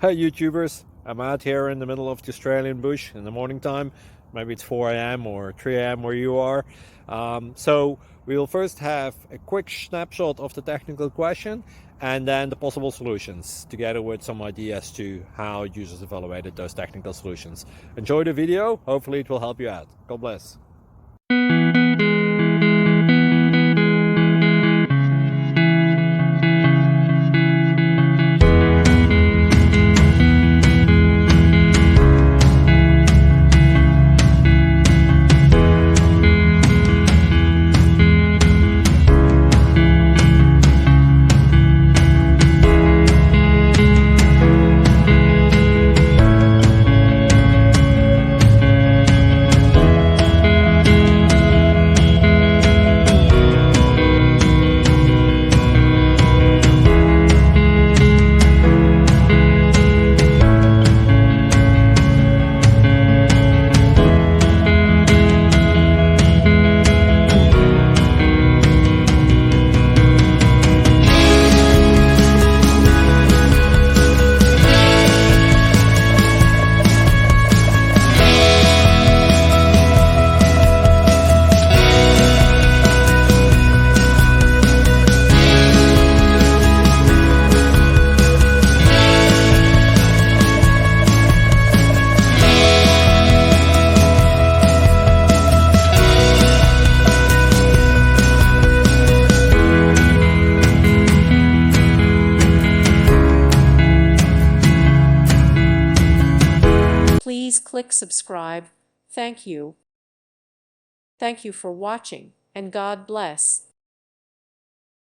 Hey YouTubers, I'm out here in the middle of the Australian bush in the morning time. Maybe it's 4 a.m. or 3 a.m. where you are. So we will first have a quick snapshot of the technical question and then the possible solutions, together with some ideas to how users evaluated those technical solutions. Enjoy the video, hopefully it will help you out. God bless. Please click subscribe. Thank you. Thank you for watching, and God bless.